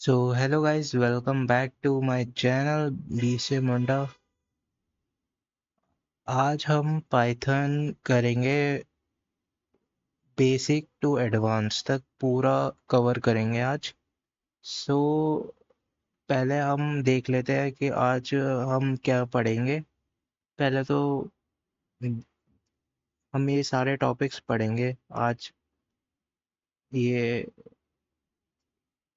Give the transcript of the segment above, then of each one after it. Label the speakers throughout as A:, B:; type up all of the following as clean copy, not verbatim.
A: So hello guys, welcome back to my channel BC Munda। आज हम Python करेंगे, basic to advance तक पूरा कवर करेंगे आज। सो पहले हम देख लेते हैं कि आज हम क्या पढ़ेंगे। पहले तो हम ये सारे टॉपिक्स पढ़ेंगे आज। ये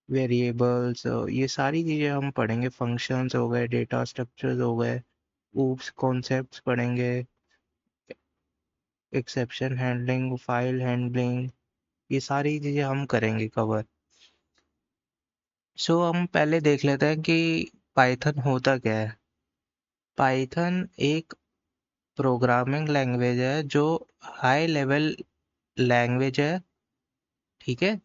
A: वेरिएबल्स, ये सारी चीज़ें हम पढ़ेंगे। फंक्शंस हो गए, डेटा स्ट्रक्चर्स हो गए, ऊप्स कॉन्सेप्ट्स पढ़ेंगे, एक्सेप्शन हैंडलिंग, फाइल हैंडलिंग, ये सारी चीज़ें हम करेंगे कवर। सो हम पहले देख लेते हैं कि पाइथन होता क्या है। पाइथन एक प्रोग्रामिंग लैंग्वेज है जो हाई लेवल लैंग्वेज है, ठीक है।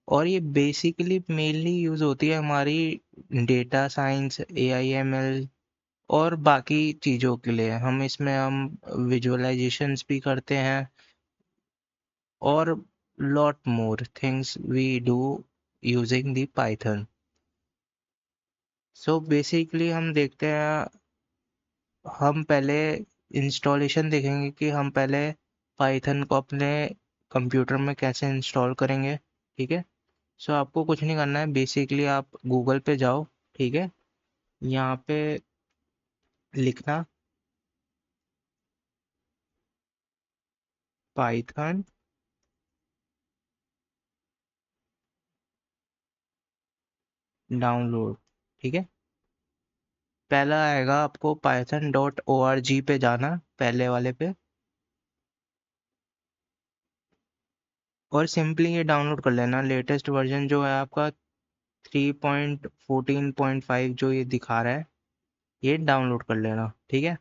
A: और ये बेसिकली मेनली यूज़ होती है हमारी डेटा साइंस, AIML और बाकी चीज़ों के लिए। हम विजुअलाइजेशंस भी करते हैं और lot more things we do using the Python। So basically हम देखते हैं, हम पहले इंस्टॉलेशन देखेंगे कि हम पहले पाइथन को अपने कंप्यूटर में कैसे इंस्टॉल करेंगे, ठीक है। सो आपको कुछ नहीं करना है, बेसिकली आप गूगल पे जाओ, ठीक है। यहाँ पे लिखना पाइथन डाउनलोड, ठीक है। पहला आएगा, आपको python.org पे जाना, पहले वाले पे, और सिंपली ये डाउनलोड कर लेना। लेटेस्ट वर्जन जो है आपका 3.14.5 जो ये दिखा रहा है, ये डाउनलोड कर लेना, ठीक है।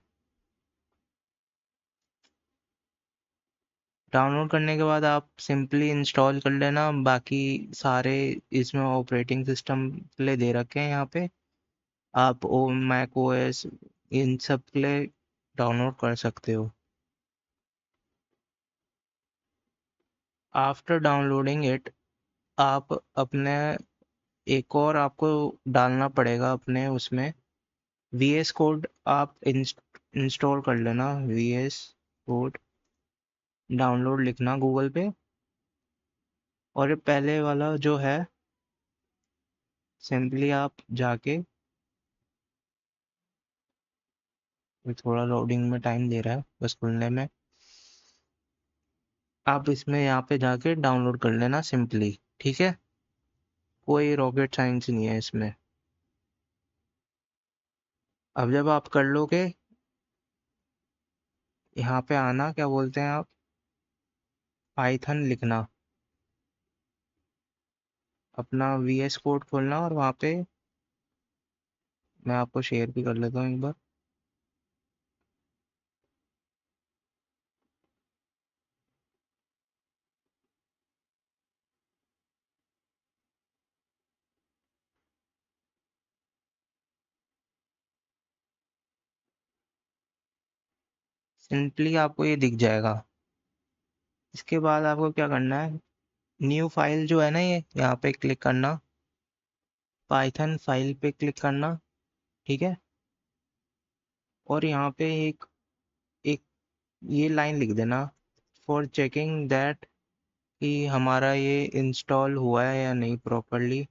A: डाउनलोड करने के बाद आप सिंपली इंस्टॉल कर लेना। बाकी सारे इसमें ऑपरेटिंग सिस्टम के लिए दे रखे हैं यहाँ पे, आप ओ मैक ओएस इन सब के लिए डाउनलोड कर सकते हो। आफ्टर डाउनलोडिंग इट, आप अपने एक और आपको डालना पड़ेगा अपने उसमें VS कोड। आप इंस्टॉल कर लेना VS कोड, डाउनलोड लिखना गूगल पे। और ये पहले वाला जो है, सिंपली आप जाके, ये थोड़ा लोडिंग में टाइम ले रहा है बस खुलने में, आप इसमें यहाँ पे जाके डाउनलोड कर लेना सिंपली, ठीक है। कोई रॉकेट साइंस नहीं है इसमें। अब जब आप कर लोगे, यहाँ पे आना, क्या बोलते हैं आप, पाइथन लिखना, अपना VS कोड खोलना, और वहाँ पे मैं आपको शेयर भी कर लेता हूँ एक बार। सिंपली आपको ये दिख जाएगा। इसके बाद आपको क्या करना है, न्यू फाइल जो है ना, ये यहाँ पे क्लिक करना, पाइथन फाइल पे क्लिक करना, ठीक है। और यहाँ पे एक एक ये लाइन लिख देना, फॉर चेकिंग दैट, कि हमारा ये इंस्टॉल हुआ है या नहीं प्रॉपरली।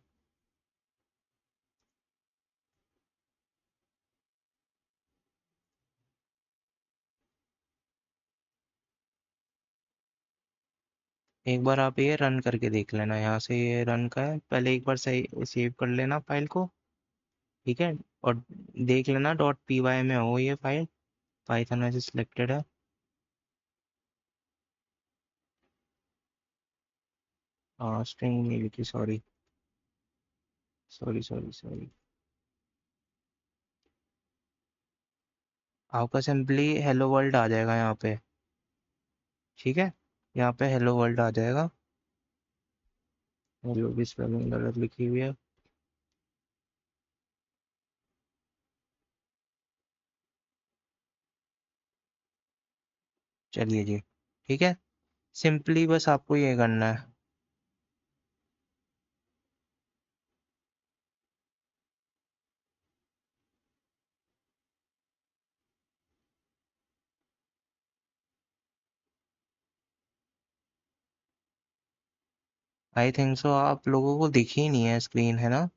A: एक बार आप ये रन करके देख लेना, यहाँ से ये रन का है, पहले एक बार सही सेव कर लेना फाइल को, ठीक है। और देख लेना .py में हो ये फाइल, पाइथन वैसे सिलेक्टेड है। हाँ, स्ट्रिंग नहीं लिखी, सॉरी सॉरी सॉरी सॉरी। आपका सिंपली हेलो वर्ल्ड आ जाएगा यहाँ पे, ठीक है। यहाँ पे हेलो वर्ल्ड आ जाएगा। हेलो भी स्पेलिंग गलत लिखी हुई है। चलिए जी, ठीक है। सिंपली बस आपको ये करना है, आई थिंक सो आप लोगों को दिख ही नहीं है स्क्रीन, है ना?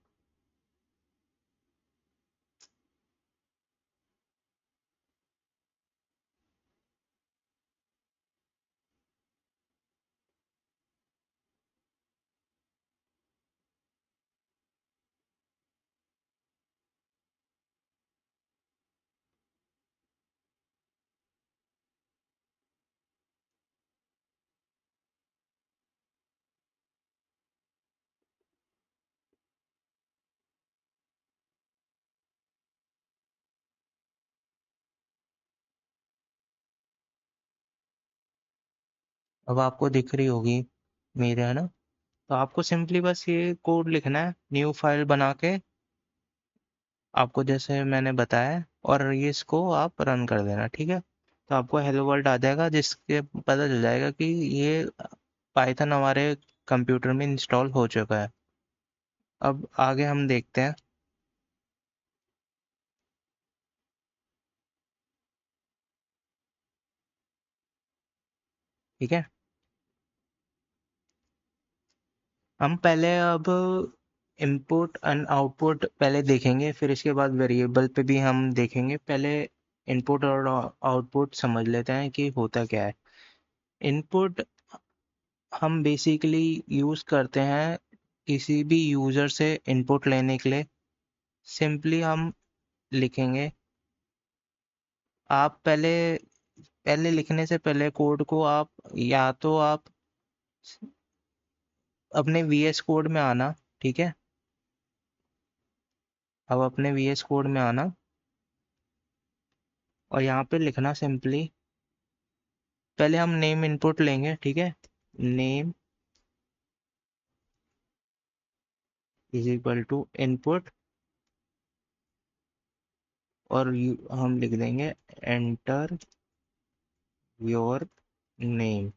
A: अब आपको दिख रही होगी मेरे, है ना? तो आपको सिंपली बस ये कोड लिखना है न्यू फाइल बना के, आपको जैसे मैंने बताया, और ये इसको आप रन कर देना, ठीक है? तो आपको हेलो वर्ल्ड आ जाएगा, जिसके पता चल जाएगा कि ये पाइथन हमारे कंप्यूटर में इंस्टॉल हो चुका है। अब आगे हम देखते हैं। ठीक है, हम पहले अब इनपुट एंड आउटपुट पहले देखेंगे, फिर इसके बाद वेरिएबल पे भी हम देखेंगे। पहले इनपुट और आउटपुट समझ लेते हैं कि होता क्या है। इनपुट हम बेसिकली यूज़ करते हैं किसी भी यूज़र से इनपुट लेने के लिए। सिंपली हम लिखेंगे, आप पहले पहले लिखने से पहले कोड को आप, या तो आप अपने वीएस कोड में आना, ठीक है? अब अपने वीएस कोड में आना और यहाँ पे लिखना सिंपली, पहले हम नेम इनपुट लेंगे, ठीक है? Name is equal to input, और हम लिख देंगे एंटर योर नेम।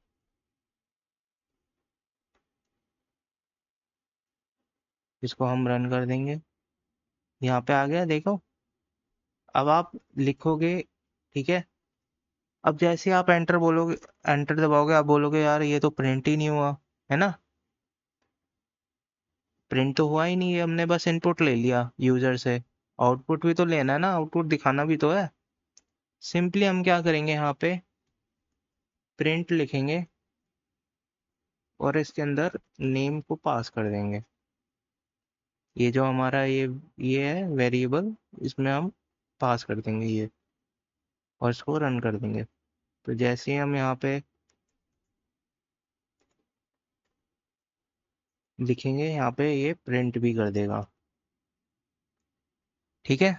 A: इसको हम रन कर देंगे। यहाँ पे आ गया, देखो। अब आप लिखोगे, ठीक है? अब जैसे आप एंटर बोलोगे, एंटर दबाओगे, आप बोलोगे यार ये तो प्रिंट ही नहीं हुआ, है ना? प्रिंट तो हुआ ही नहीं है, हमने बस इनपुट ले लिया यूजर से। आउटपुट भी तो लेना है ना, आउटपुट दिखाना भी तो है। सिंपली हम क्या करेंगे, यहाँ पे प्रिंट लिखेंगे और इसके अंदर नेम को पास कर देंगे। ये जो हमारा ये है वेरिएबल, इसमें हम पास कर देंगे ये, और इसको रन कर देंगे। तो जैसे ही हम यहाँ पे लिखेंगे, यहाँ पे ये प्रिंट भी कर देगा। ठीक है,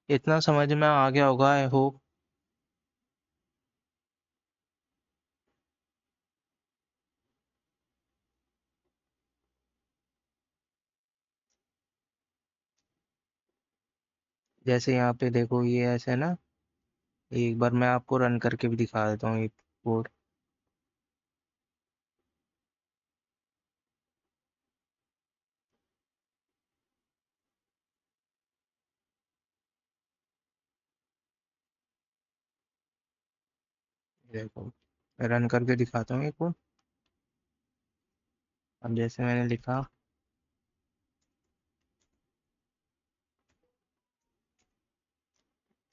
A: इतना समझ में आ गया होगा, आई होप। जैसे यहाँ पे देखो, ये ऐसे है ना। एक बार मैं आपको रन करके भी दिखा देता हूँ एक कोड। देखो, मैं रन करके दिखाता हूँ एक कोड। अब जैसे मैंने लिखा,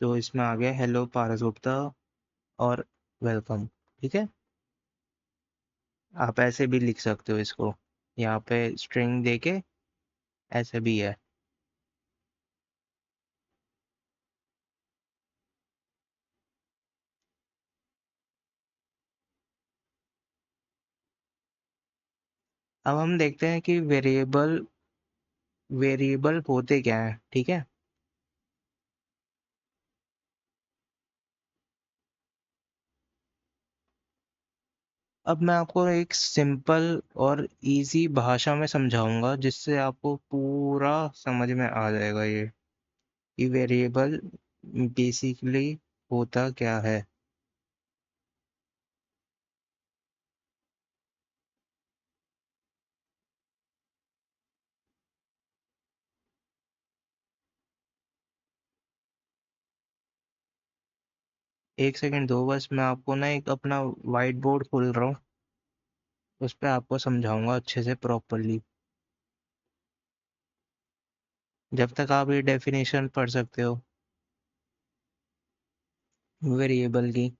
A: तो इसमें आ गया हेलो पारस गुप्ता और वेलकम। ठीक है, आप ऐसे भी लिख सकते हो इसको, यहाँ पे स्ट्रिंग देके ऐसे भी है। अब हम देखते हैं कि वेरिएबल वेरिएबल होते क्या है, ठीक है? अब मैं आपको एक सिंपल और इजी भाषा में समझाऊंगा, जिससे आपको पूरा समझ में आ जाएगा ये कि वेरिएबल बेसिकली होता क्या है। एक सेकंड दो, बस मैं आपको ना एक अपना वाइट बोर्ड खोल रहा हूँ, उस पर आपको समझाऊंगा अच्छे से प्रॉपरली, जब तक आप ये डेफिनेशन पढ़ सकते हो वेरिएबल की।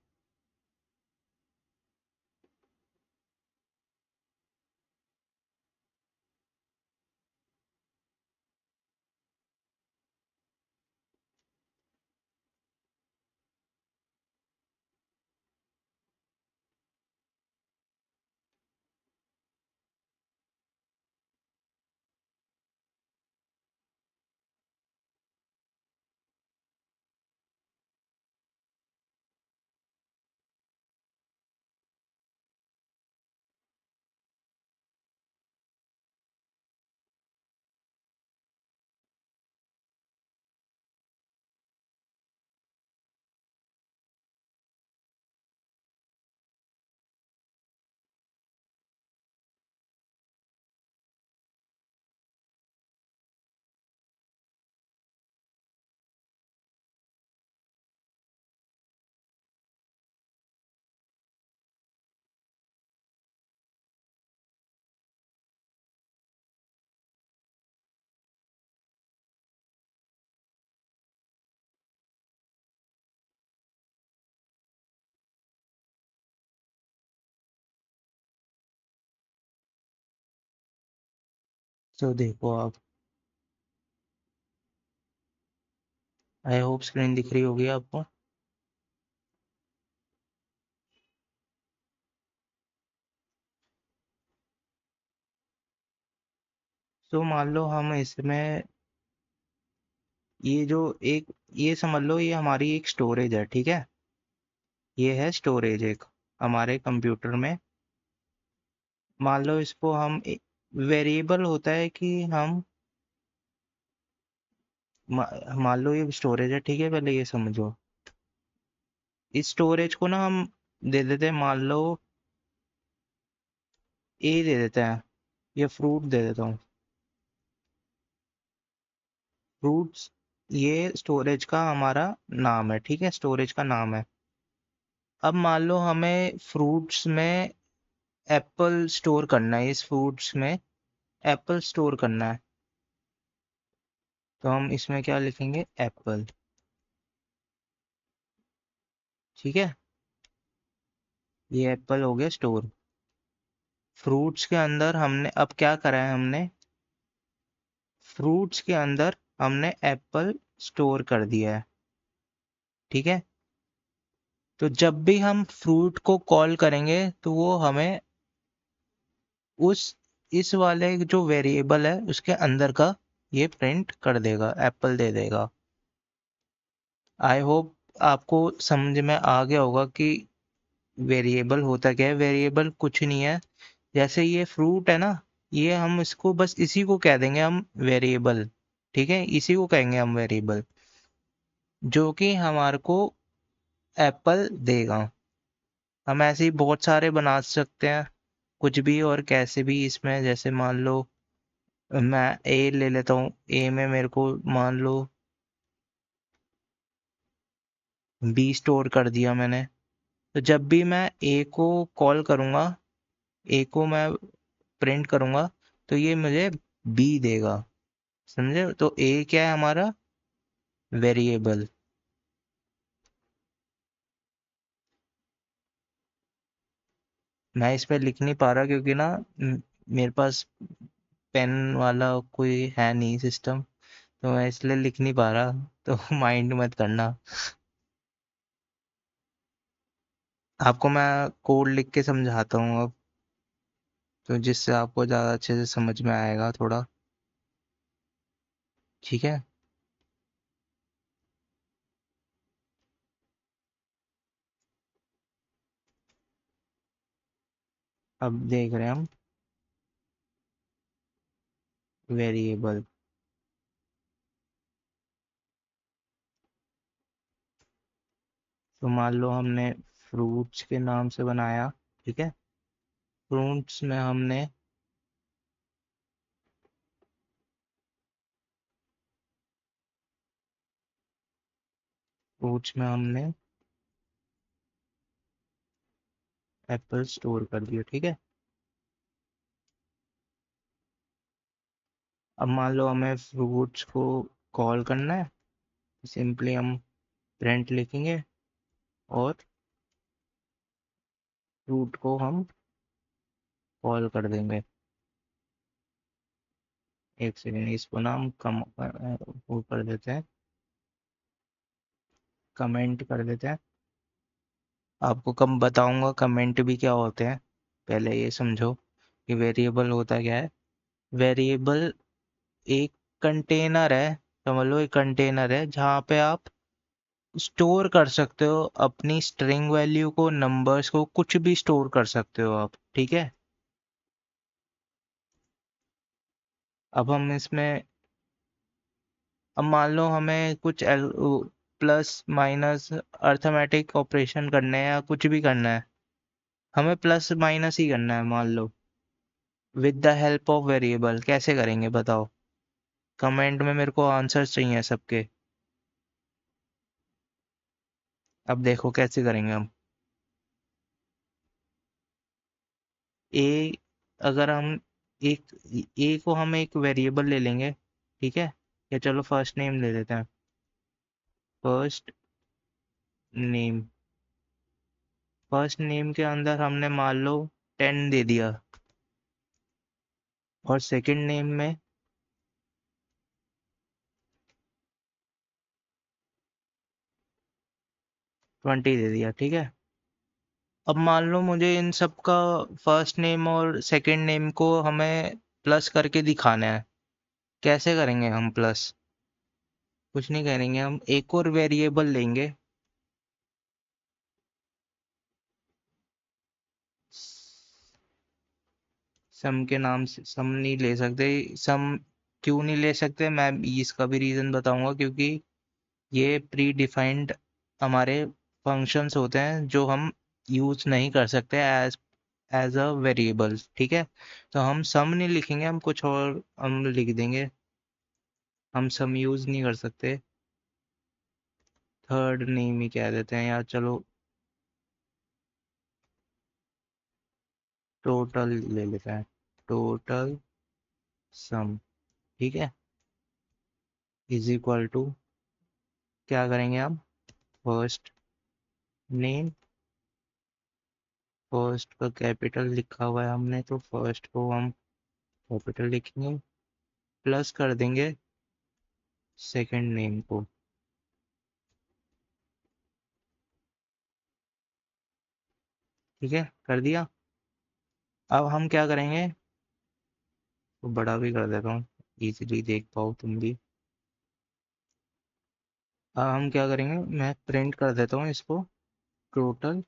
A: तो देखो आप, आई होप स्क्रीन दिख रही होगी आपको। तो मान लो हम इसमें ये जो एक, ये समझ लो ये हमारी एक स्टोरेज है, ठीक है। ये है स्टोरेज एक हमारे कंप्यूटर में। मान लो इसको हम, वेरिएबल होता है कि हम मान लो ये स्टोरेज है, ठीक है, पहले ये समझो। इस स्टोरेज को ना हम दे देते हैं, मान लो ए दे देते हैं, या फ्रूट दे देता हूँ, फ्रूट्स। ये स्टोरेज का हमारा नाम है, ठीक है, स्टोरेज का नाम है। अब मान लो हमें फ्रूट्स में एप्पल स्टोर करना है, इस फ्रूट्स में एप्पल स्टोर करना है। तो हम इसमें क्या लिखेंगे, एप्पल, ठीक है। ये एप्पल हो गया स्टोर। फ्रूट्स के अंदर हमने अब क्या करा है, हमने फ्रूट्स के अंदर हमने एप्पल स्टोर कर दिया है, ठीक है। तो जब भी हम फ्रूट को कॉल करेंगे तो वो हमें उस इस वाले जो वेरिएबल है उसके अंदर का ये प्रिंट कर देगा, एप्पल दे देगा। आई होप आपको समझ में आ गया होगा कि वेरिएबल होता क्या है। वेरिएबल कुछ नहीं है, जैसे ये फ्रूट है ना, ये हम इसको बस इसी को कह देंगे हम वेरिएबल, ठीक है, इसी को कहेंगे हम वेरिएबल, जो कि हमारे को एप्पल देगा। हम ऐसे ही बहुत सारे बना सकते हैं, कुछ भी और कैसे भी इसमें, जैसे मान लो मैं ए ले लेता हूँ, ए में मेरे को मान लो बी स्टोर कर दिया मैंने। तो जब भी मैं ए को कॉल करूँगा, ए को मैं प्रिंट करूँगा, तो ये मुझे बी देगा, समझे। तो ए क्या है हमारा, वेरिएबल। मैं इस पे लिख नहीं पा रहा क्योंकि ना मेरे पास पेन वाला कोई है नहीं सिस्टम, तो मैं इसलिए लिख नहीं पा रहा, तो माइंड मत करना। आपको मैं कोड लिख के समझाता हूँ अब, तो जिससे आपको ज़्यादा अच्छे से समझ में आएगा थोड़ा, ठीक है। अब देख रहे हैं हम वेरिएबल। तो मान लो हमने फ्रूट्स के नाम से बनाया, ठीक है। फ्रूट्स में हमने फ्रूट्स में हमने एप्पल स्टोर कर दिया, ठीक है। अब मान लो हमें फ्रूट्स को कॉल करना है, सिंपली हम प्रिंट लिखेंगे और फ्रूट को हम कॉल कर देंगे। एक सेकेंड, इसको ना हम वो कर देते हैं, कमेंट कर देते हैं। आपको कम बताऊंगा कमेंट भी क्या होते हैं, पहले ये समझो कि वेरिएबल होता क्या है। वेरिएबल एक कंटेनर है, समझ लो एक कंटेनर है जहाँ पे आप स्टोर कर सकते हो अपनी स्ट्रिंग वैल्यू को, नंबर्स को, कुछ भी स्टोर कर सकते हो आप, ठीक है। अब हम इसमें, अब मान लो हमें कुछ प्लस माइनस अर्थमेटिक ऑपरेशन करने हैं या कुछ भी करना है, हमें प्लस माइनस ही करना है मान लो, with the help of variable. कैसे करेंगे बताओ, कमेंट में मेरे को आंसर्स चाहिए सबके। अब देखो कैसे करेंगे हम। ए, अगर हम एक ए को हम एक वेरिएबल ले लेंगे, ठीक है, या चलो फर्स्ट नेम ले लेते हैं, फर्स्ट नेम। फर्स्ट नेम के अंदर हमने मान लो 10 दे दिया, और सेकंड नेम में 20 दे दिया, ठीक है। अब मान लो मुझे इन सब का फर्स्ट नेम और सेकंड नेम को हमें प्लस करके दिखाना है। कैसे करेंगे हम प्लस? कुछ नहीं करेंगे, हम एक और वेरिएबल लेंगे, सम के नाम से। सम नहीं ले सकते, सम क्यों नहीं ले सकते, मैं इसका भी रीज़न बताऊंगा, क्योंकि ये प्री डिफाइंड हमारे फंक्शंस होते हैं जो हम यूज नहीं कर सकते एज एज अ वेरिएबल, ठीक है। तो हम सम नहीं लिखेंगे, हम कुछ और हम लिख देंगे, हम सम यूज नहीं कर सकते। थर्ड नेम ही कह देते हैं, या चलो टोटल ले लेते हैं, टोटल सम, ठीक है, इज इक्वल टू, क्या करेंगे हम, फर्स्ट नेम, फर्स्ट का कैपिटल लिखा हुआ है हमने तो फर्स्ट को हम कैपिटल लिखेंगे, प्लस कर देंगे सेकंड नेम को, ठीक है, कर दिया। अब हम क्या करेंगे, तो बड़ा भी कर देता हूँ, इजीली देख पाओ तुम भी। अब हम क्या करेंगे, मैं प्रिंट कर देता हूँ इसको, टोटल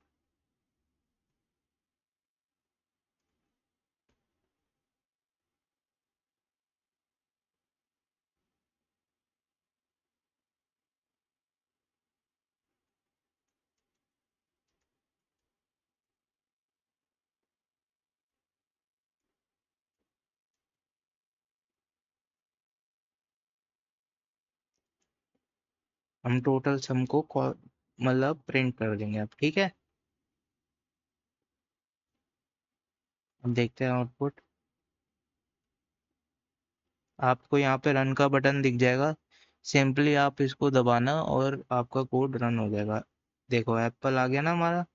A: हम टोटल सम को मतलब प्रिंट कर देंगे अब, ठीक है। अब देखते हैं आउटपुट। आपको यहाँ पे रन का बटन दिख जाएगा, सिंपली आप इसको दबाना और आपका कोड रन हो जाएगा। देखो एप्पल आ गया ना हमारा,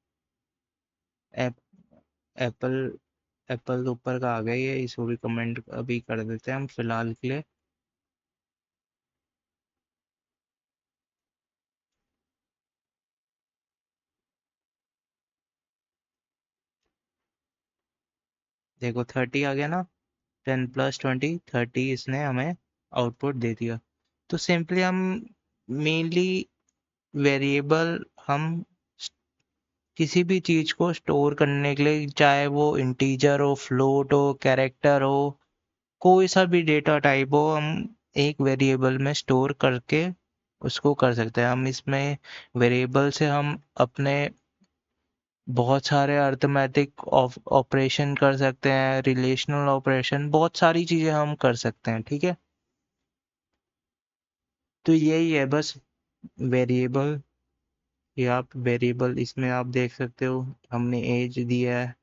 A: एप, एप्पल, एप्पल तो ऊपर का आ गया, ये इसको भी कमेंट अभी कर देते हैं हम फिलहाल के लिए। देखो 30 आ गया ना, 10 + 20 30, इसने हमें आउटपुट दे दिया। तो सिंपली हम मेनली वेरिएबल, हम किसी भी चीज को स्टोर करने के लिए, चाहे वो इंटीजर हो, फ्लोट हो, कैरेक्टर हो, कोई सा भी डेटा टाइप हो, हम एक वेरिएबल में स्टोर करके उसको कर सकते हैं। हम इसमें वेरिएबल से हम अपने बहुत सारे अर्थमेटिक ऑपरेशन कर सकते हैं, रिलेशनल ऑपरेशन, बहुत सारी चीजें हम कर सकते हैं, ठीक है। तो यही है बस वेरिएबल। ये आप वेरिएबल इसमें आप देख सकते हो, हमने एज दिया है,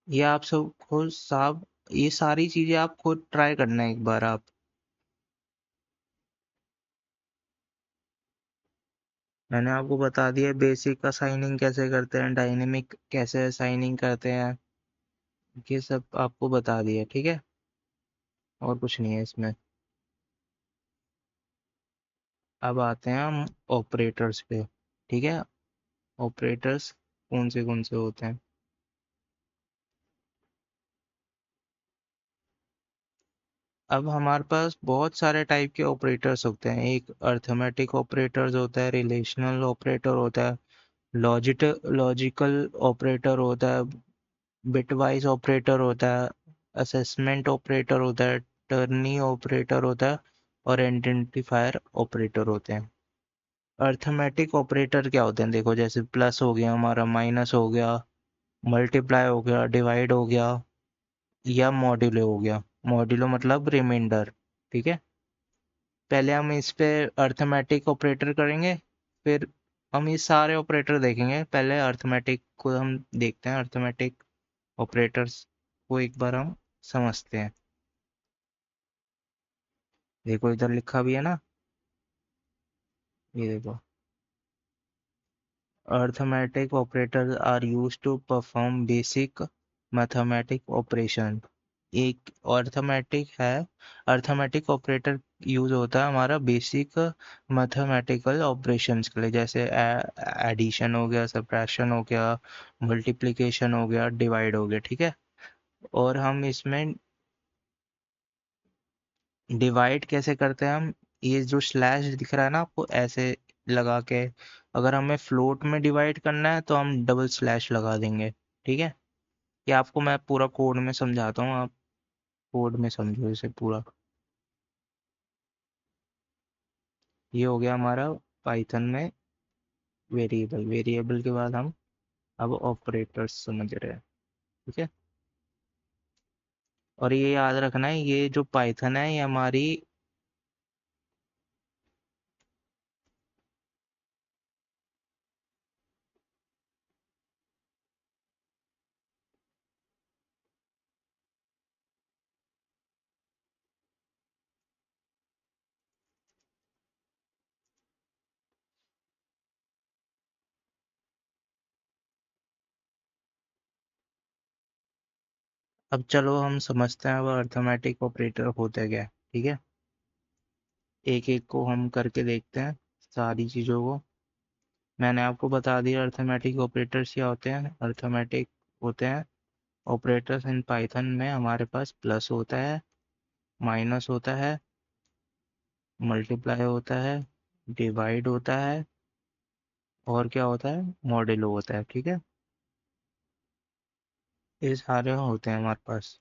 A: ये आप सबको साफ ये सारी चीजें आप खुद ट्राई करना एक बार आप। मैंने आपको बता दिया बेसिक असाइनिंग कैसे करते हैं, डायनेमिक कैसे असाइनिंग करते हैं, ये सब आपको बता दिया, ठीक है। और कुछ नहीं है इसमें। अब आते हैं हम ऑपरेटर्स पे, ठीक है। ऑपरेटर्स कौन से होते हैं। अब हमारे पास बहुत सारे टाइप के ऑपरेटर्स होते हैं। एक अर्थमेटिक ऑपरेटर्स होता है, रिलेशनल ऑपरेटर होता है, लॉजिकल ऑपरेटर होता है, बिटवाइज ऑपरेटर होता है, असेसमेंट ऑपरेटर होता है, टर्नी ऑपरेटर होता है, और आइडेंटिफायर ऑपरेटर होते हैं। अर्थमेटिक ऑपरेटर क्या होते हैं, देखो जैसे प्लस हो गया हमारा, माइनस हो गया, मल्टीप्लाई हो गया, डिवाइड हो गया, या मॉड्यूलो हो गया। मॉड्यूलो मतलब रिमाइंडर, ठीक है। पहले हम इस पे अर्थमेटिक ऑपरेटर करेंगे, फिर हम ये सारे ऑपरेटर देखेंगे। पहले अर्थमेटिक को हम देखते हैं, अर्थमेटिक ऑपरेटर्स को एक बार हम समझते हैं। देखो इधर लिखा भी है ना, ये देखो, arithmetic operators are used to perform basic mathematic operation. एक अर्थमेटिक है, अर्थमेटिक ऑपरेटर यूज होता है हमारा बेसिक मैथमेटिकल ऑपरेशंस के लिए, जैसे एडिशन हो गया, सब्ट्रैक्शन हो गया, मल्टीप्लिकेशन हो गया, डिवाइड हो गया, ठीक है। और हम इसमें डिवाइड कैसे करते हैं हम, ये जो स्लैश दिख रहा है ना आपको ऐसे लगा के, अगर हमें फ्लोट में डिवाइड करना है तो हम डबल स्लैश लगा देंगे, ठीक है। ये आपको मैं पूरा कोड में समझाता हूँ, आप कोड में समझो इसे पूरा। ये हो गया हमारा पाइथन में वेरिएबल। वेरिएबल के बाद हम अब ऑपरेटर्स समझ रहे हैं, ठीक है। और ये याद रखना है, ये जो पाइथन है ये हमारी, अब चलो हम समझते हैं अब अर्थमेटिक ऑपरेटर होते क्या है, ठीक है। एक एक को हम करके देखते हैं सारी चीज़ों को। मैंने आपको बता दिया अर्थमेटिक ऑपरेटर्स क्या होते हैं। अर्थमेटिक होते हैं ऑपरेटर्स इन पाइथन में, हमारे पास प्लस होता है, माइनस होता है, मल्टीप्लाई होता है, डिवाइड होता है, और क्या होता है, मॉड्यूलो होता है, ठीक है। ये सारे होते हैं हमारे पास।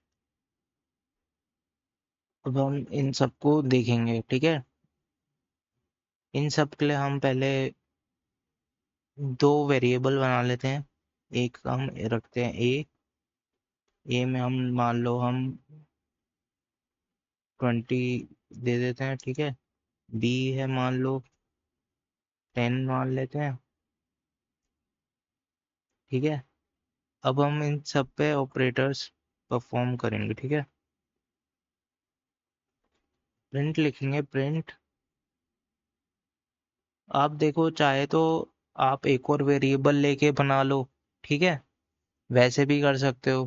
A: अब हम इन सबको देखेंगे, ठीक है। इन सब के लिए हम पहले दो वेरिएबल बना लेते हैं। एक हम रखते हैं ए में हम मान लो हम 20 दे देते हैं, ठीक है। बी है मान लो 10 मान लेते हैं, ठीक है। अब हम इन सब पे ऑपरेटर्स परफॉर्म करेंगे, ठीक है। प्रिंट लिखेंगे, प्रिंट। आप देखो चाहे तो आप एक और वेरिएबल लेके बना लो, ठीक है, वैसे भी कर सकते हो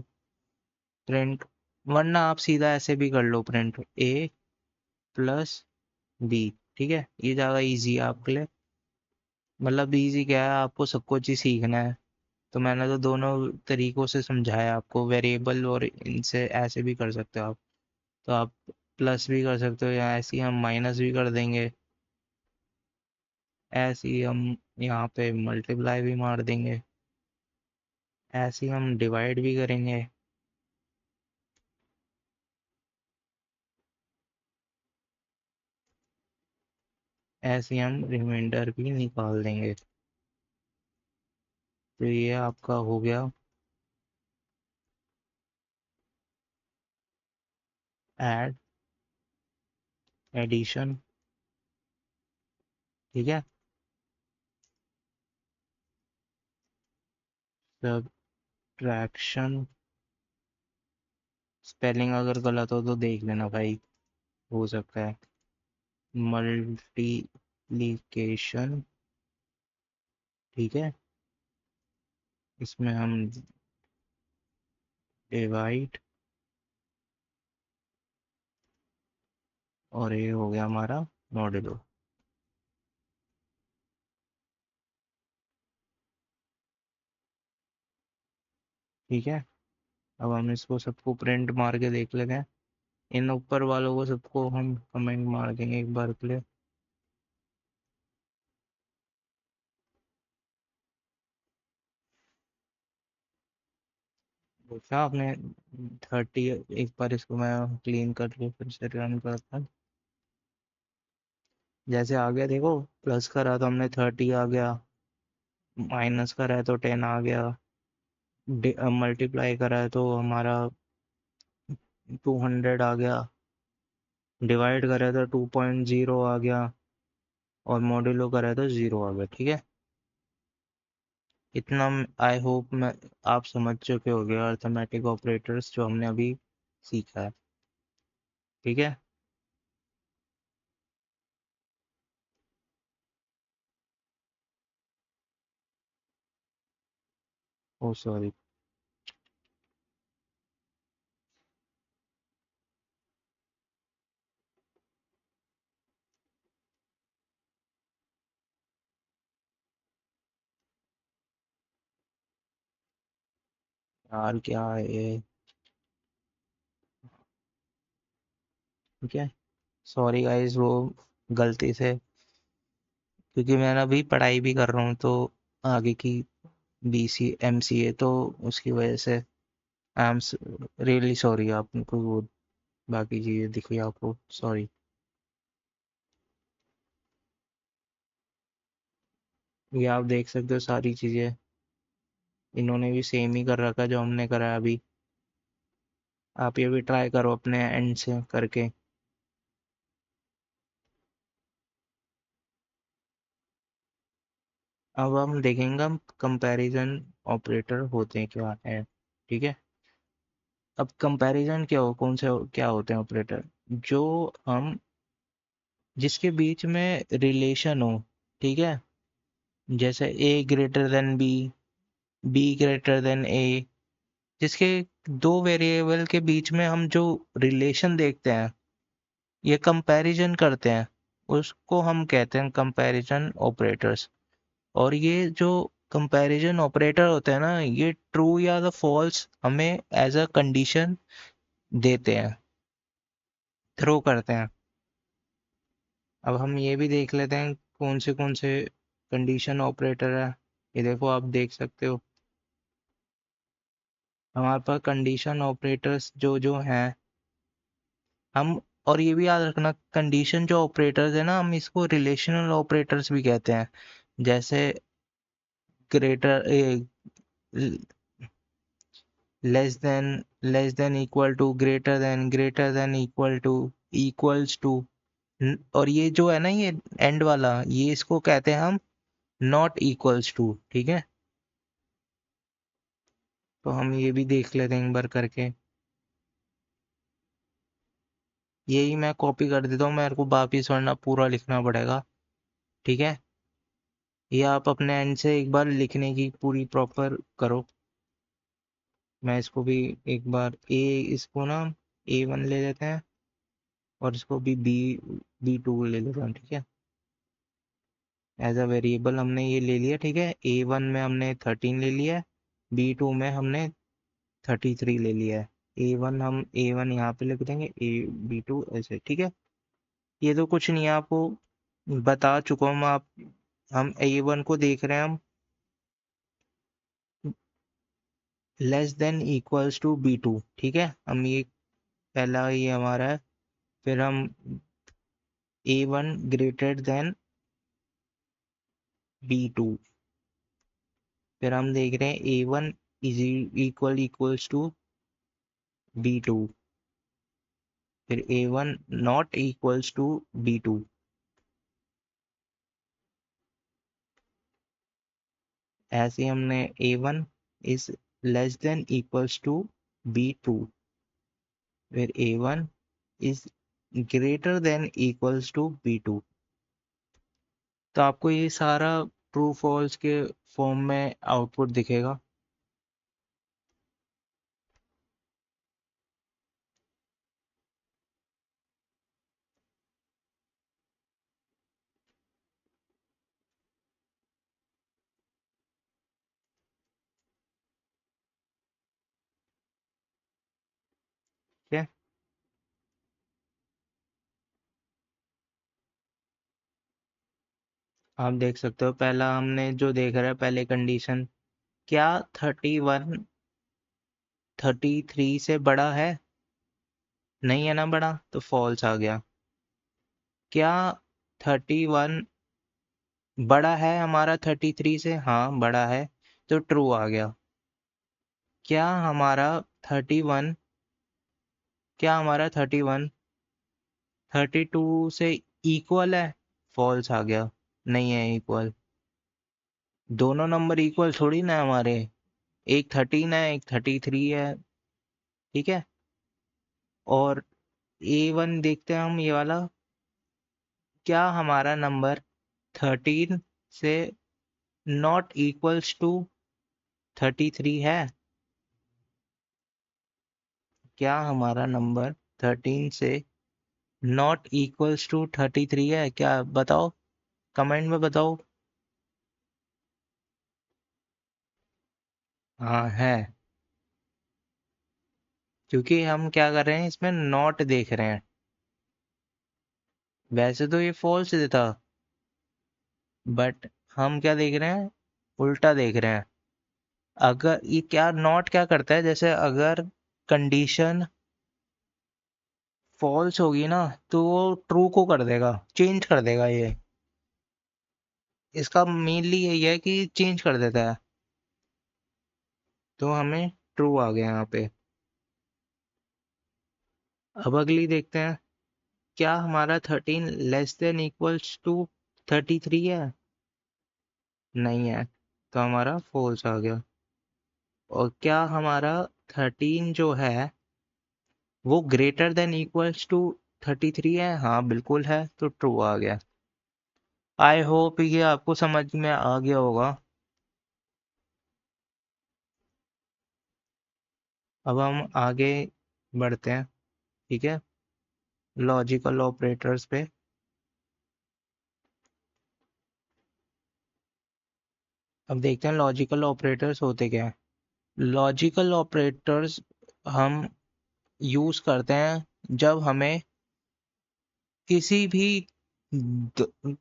A: प्रिंट। वरना आप सीधा ऐसे भी कर लो, प्रिंट ए प्लस बी, ठीक है। ये ज़्यादा इजी है आपके लिए। मतलब इजी क्या है, आपको सब कुछ ही सीखना है, तो मैंने तो दोनों तरीकों से समझाया आपको, वेरिएबल और इनसे ऐसे भी कर सकते हो आप। तो आप प्लस भी कर सकते हो, या ऐसे ही हम माइनस भी कर देंगे, ऐसे ही हम यहाँ पे मल्टीप्लाई भी मार देंगे, ऐसे ही हम डिवाइड भी करेंगे, ऐसे ही हम रिमाइंडर भी निकाल देंगे। तो ये आपका हो गया ऐड, एडिशन, ठीक है, सब्ट्रैक्शन, स्पेलिंग अगर गलत हो तो देख लेना भाई, हो सकता है। मल्टीप्लिकेशन, ठीक है, इसमें हम डिवाइड, और ये हो गया हमारा मॉड्यूलो। ठीक है, अब हम इसको सबको प्रिंट मार के देख लेते हैं। इन ऊपर वालों को सबको हम कमेंट मार देंगे एक बार के लिए। देखा आपने 30, एक बार इसको मैं क्लीन करके फिर से रन करता हूँ। जैसे आ गया देखो, प्लस करा तो हमने 30 आ गया, माइनस करा है तो 10 आ गया, मल्टीप्लाई करा है तो हमारा 200 आ गया, डिवाइड करा है तो 2.0 आ गया, और मॉड्यूलो करा है तो 0 आ गया। ठीक है, इतना आई होप मैं आप समझ चुके होंगे अर्थमेटिक ऑपरेटर्स जो हमने अभी सीखा है। ठीक है, ओ सॉरी यार, क्या है ये? ठीक है, सॉरी गाइस, वो गलती से, क्योंकि मैं ना अभी पढ़ाई भी कर रहा हूँ तो आगे की BC MCA, तो उसकी वजह से आई एम रियली सॉरी। आपको वो बाकी चीज़ें दिखी आपको, सॉरी। ये आप देख सकते हो सारी चीज़ें, इन्होंने भी सेम ही कर रखा है जो हमने करा है अभी। आप ये भी ट्राई करो अपने एंड से करके। अब हम देखेंगे हम कंपैरिजन ऑपरेटर होते हैं क्या है। ठीक है, अब कंपैरिजन क्या हो, कौन से क्या होते हैं ऑपरेटर? जो हम, जिसके बीच में रिलेशन हो, ठीक है, जैसे A greater than B, B greater than A, जिसके दो वेरिएबल के बीच में हम जो रिलेशन देखते हैं, ये कंपैरिजन करते हैं, उसको हम कहते हैं कंपैरिजन ऑपरेटर्स। और ये जो कंपैरिजन ऑपरेटर होते हैं ना, ये ट्रू या द फॉल्स हमें एज अ कंडीशन देते हैं, थ्रो करते हैं। अब हम ये भी देख लेते हैं कौन से कंडीशन ऑपरेटर है। ये देखो, आप देख सकते हो हमारे पास कंडीशन ऑपरेटर्स जो जो हैं, हम, और ये भी याद रखना, कंडीशन जो ऑपरेटर्स है ना, हम इसको रिलेशनल ऑपरेटर्स भी कहते हैं। जैसे greater, less than equal to, greater than equal to, equals to. और ये जो है ना, ये एंड वाला, ये इसको कहते हैं हम नॉट इक्वल्स टू। ठीक है, तो हम ये भी देख लेते हैं एक बार करके। यही मैं कॉपी कर देता हूँ, मेरे को वापिस वरना पूरा लिखना पड़ेगा। ठीक है, ये आप अपने एंड से एक बार लिखने की पूरी प्रॉपर करो। मैं इसको भी एक बार इसको ना A1 ले लेते हैं, और इसको भी B2 ले लेते हैं। ठीक है, एज अ वेरिएबल हमने ये ले लिया। ठीक है, A1 में हमने 13 ले लिया है, B2 में हमने 33 ले लिया है। A1 यहाँ पे लिख देंगे, B2 ऐसे। ठीक है, ये तो कुछ नहीं है, आपको बता चुका हूँ मैं। आप, हम A1 को देख रहे हैं हम, less than equals to B2। ठीक है, हम ये पहला ये हमारा है। फिर हम A1 ग्रेटर देन B2, फिर हम देख रहे हैं A1 is equals to B2, फिर A1 not equals to B2। ऐसे ही हमने A1 is less than equals to B2, where A1 is greater than equals to B2। तो आपको ये सारा ट्रू फॉल्स के फॉर्म में आउटपुट दिखेगा। ठीक है, आप देख सकते हो पहला हमने जो देख रहा है पहले कंडीशन, क्या 31 33 से बड़ा है? नहीं है ना बड़ा, तो फॉल्स आ गया। क्या 31 बड़ा है हमारा 33 से? हाँ बड़ा है, तो ट्रू आ गया। क्या हमारा 31 क्या हमारा 31 32 से इक्वल है? फॉल्स आ गया, नहीं है इक्वल। दोनों नंबर इक्वल थोड़ी ना है हमारे, एक 13 है एक 33 है। ठीक है, और A1 देखते हैं हम, ये वाला। क्या हमारा नंबर 13 से नॉट इक्वल्स टू 33 है? क्या हमारा नंबर 13 से नॉट इक्वल्स टू 33 है? क्या बताओ, कमेंट में बताओ। हाँ है, क्योंकि हम क्या कर रहे हैं, इसमें नॉट देख रहे हैं। वैसे तो ये फॉल्स देता, बट हम क्या देख रहे हैं, उल्टा देख रहे हैं। अगर ये क्या नॉट क्या करता है, जैसे अगर कंडीशन फॉल्स होगी ना, तो वो ट्रू को कर देगा, चेंज कर देगा ये। इसका मेनली यही है कि चेंज कर देता है। तो हमें ट्रू आ गया यहाँ पे। अब अगली देखते हैं, क्या हमारा 13 लेस देन इक्वल्स टू 33 है? नहीं है, तो हमारा फॉल्स आ गया। और क्या हमारा 13 जो है वो ग्रेटर देन इक्वल्स टू 33 है? हाँ बिल्कुल है, तो ट्रू आ गया। आई होप ये आपको समझ में आ गया होगा। अब हम आगे बढ़ते हैं। ठीक है, लॉजिकल ऑपरेटर्स पे। अब देखते हैं लॉजिकल ऑपरेटर्स होते क्या हैं। लॉजिकल ऑपरेटर्स हम यूज करते हैं जब हमें किसी भी द-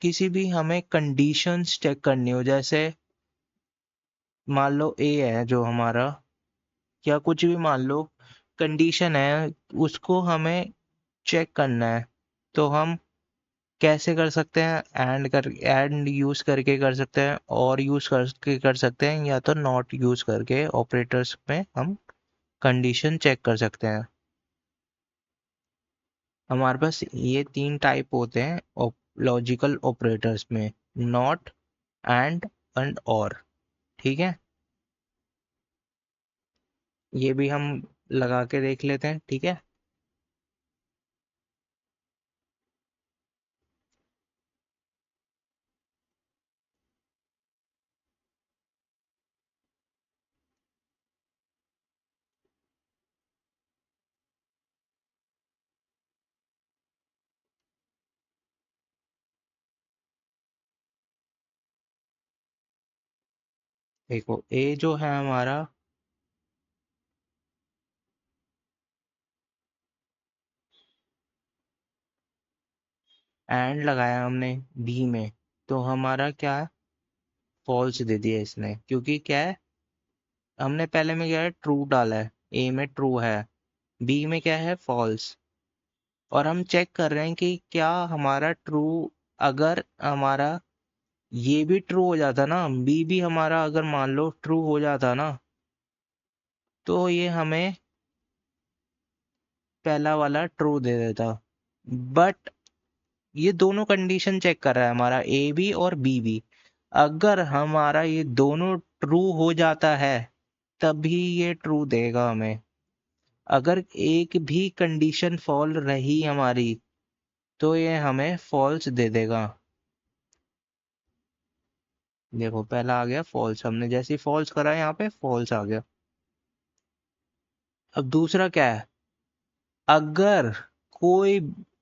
A: किसी भी हमें कंडीशंस चेक करनी हो। जैसे मान लो ए है जो हमारा, या कुछ भी मान लो कंडीशन है, उसको हमें चेक करना है। तो हम कैसे कर सकते हैं, एंड यूज करके कर सकते हैं, और यूज करके कर सकते हैं, या तो नॉट यूज करके ऑपरेटर्स में हम कंडीशन चेक कर सकते हैं। हमारे पास ये तीन टाइप होते हैं लॉजिकल ऑपरेटर्स में, नॉट, एंड और। ठीक है, ये भी हम लगा के देख लेते हैं। ठीक है, देखो ए जो है हमारा, एंड लगाया हमने बी में, तो हमारा क्या, फॉल्स दे दिया इसने। क्योंकि क्या है, हमने पहले में क्या है, ट्रू डाला है, ए में ट्रू है, बी में क्या है, फॉल्स। और हम चेक कर रहे हैं कि क्या हमारा ट्रू, अगर हमारा ये भी ट्रू हो जाता ना, बी भी हमारा अगर मान लो ट्रू हो जाता ना, तो ये हमें पहला वाला ट्रू दे देता। बट ये दोनों कंडीशन चेक कर रहा है हमारा, ए भी और बी भी। अगर हमारा ये दोनों ट्रू हो जाता है, तभी ये ट्रू देगा हमें। अगर एक भी कंडीशन फॉल रही हमारी तो ये हमें फॉल्स दे देगा। देखो पहला आ गया फॉल्स, हमने जैसे फॉल्स करा यहाँ पे फॉल्स आ गया। अब दूसरा क्या है, अगर कोई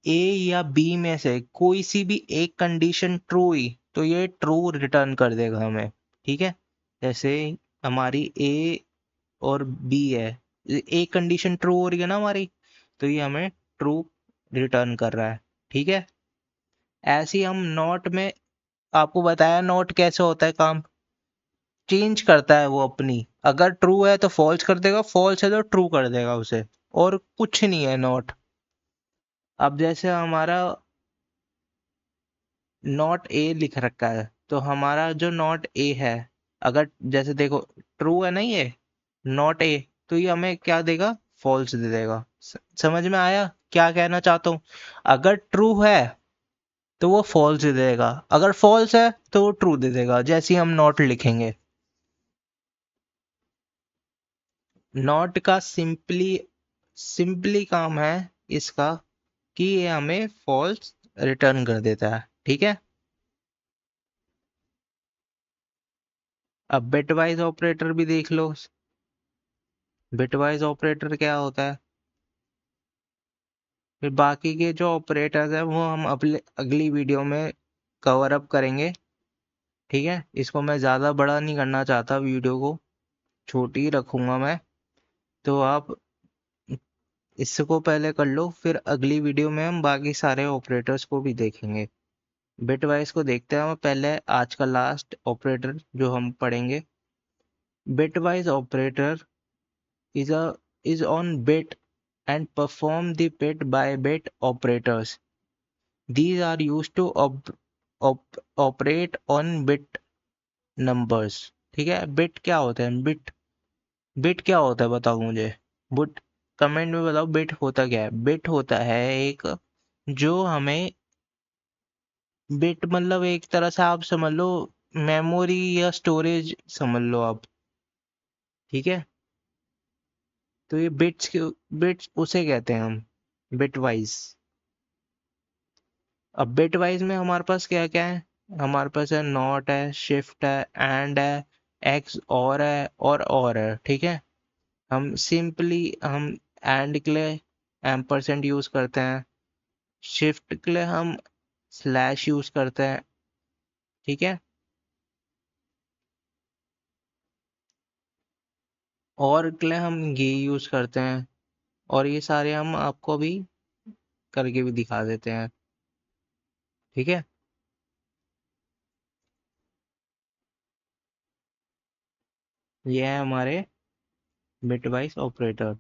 A: ए या बी में से कोई सी भी एक कंडीशन ट्रू हुई तो ये ट्रू रिटर्न कर देगा हमें। ठीक है, जैसे हमारी ए और बी है, एक कंडीशन ट्रू हो रही है ना हमारी, तो ये हमें ट्रू रिटर्न कर रहा है। ठीक है, ऐसे ही हम नॉट में, आपको बताया नॉट कैसे होता है काम, चेंज करता है वो अपनी, अगर ट्रू है तो फॉल्स कर देगा, फॉल्स है तो ट्रू कर देगा उसे, और कुछ नहीं है नॉट। अब जैसे हमारा नॉट ए लिख रखा है, तो हमारा जो नॉट ए है, अगर जैसे देखो ट्रू है ना ये नॉट ए, तो ये हमें क्या देगा, फॉल्स दे देगा। समझ में आया क्या कहना चाहता हूँ? अगर ट्रू है तो वो फॉल्स दे देगा, अगर फॉल्स है तो वो ट्रू दे देगा, जैसे ही हम नॉट लिखेंगे। नॉट का सिंपली सिंपली काम है इसका कि ये हमें फॉल्स रिटर्न कर देता है। ठीक है, अब बिटवाइज ऑपरेटर भी देख लो। बिटवाइज ऑपरेटर क्या होता है, फिर बाकी के जो ऑपरेटर्स है वो हम अपने अगली वीडियो में कवर अप करेंगे। ठीक है, इसको मैं ज़्यादा बड़ा नहीं करना चाहता, वीडियो को छोटी ही रखूंगा मैं। तो आप इसको पहले कर लो, फिर अगली वीडियो में हम बाकी सारे ऑपरेटर्स को भी देखेंगे। बिटवाइज को देखते हैं हम पहले, आज का लास्ट ऑपरेटर जो हम पढ़ेंगे। Bitwise operator is a is on bit and perform the bit by bit operators. These are used to operate on bit numbers. ठीक है, बिट क्या होता है, बिट बिट क्या होता है बताओ मुझे, बुट कमेंट में बताओ, बिट होता क्या है? बिट होता है एक, जो हमें, बिट मतलब एक तरह से आप समझ लो मेमोरी या स्टोरेज समझ लो आप। ठीक है, तो ये बिट्स उसे कहते हैं हम, बिटवाइज। अब बिटवाइज में हमारे पास क्या क्या है, हमारे पास है नॉट है, शिफ्ट है, एंड है, एक्स और है, और है। ठीक है, हम सिंपली हम एंड के लिए एम्परसेंड यूज करते हैं, शिफ्ट के लिए हम स्लैश यूज करते हैं। ठीक है, और के लिए हम ये यूज करते हैं, और ये सारे हम आपको भी करके भी दिखा देते हैं। ठीक है, ये है हमारे बिटवाइज ऑपरेटर।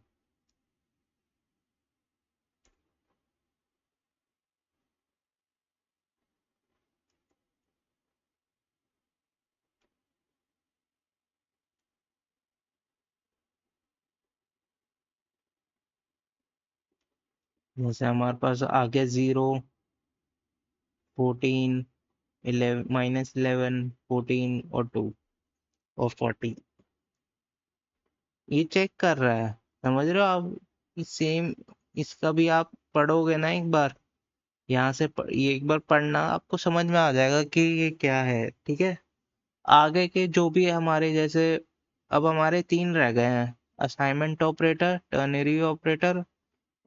A: जैसे हमारे पास आ गया 0, 14, 11, -11, 14 और 2 और 40, ये चेक कर रहा है। समझ रहे हो आप? सेम इसका भी आप पढ़ोगे ना एक बार, यहाँ से ये एक बार पढ़ना, आपको समझ में आ जाएगा कि ये क्या है। ठीक है, आगे के जो भी है हमारे, जैसे अब हमारे 3 रह गए हैं, असाइनमेंट ऑपरेटर, टर्नरी ऑपरेटर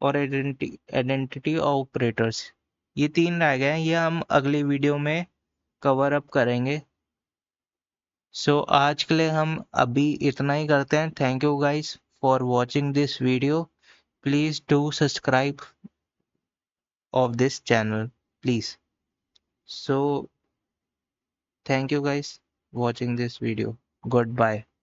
A: और आइडेंटिटी ऑपरेटर्स। ये 3 रह गए हैं, ये हम अगली वीडियो में कवर अप करेंगे। सो आज के लिए हम अभी इतना ही करते हैं। Thank you guys for watching this video. Please do subscribe of this channel please. So thank you guys watching this video. Goodbye.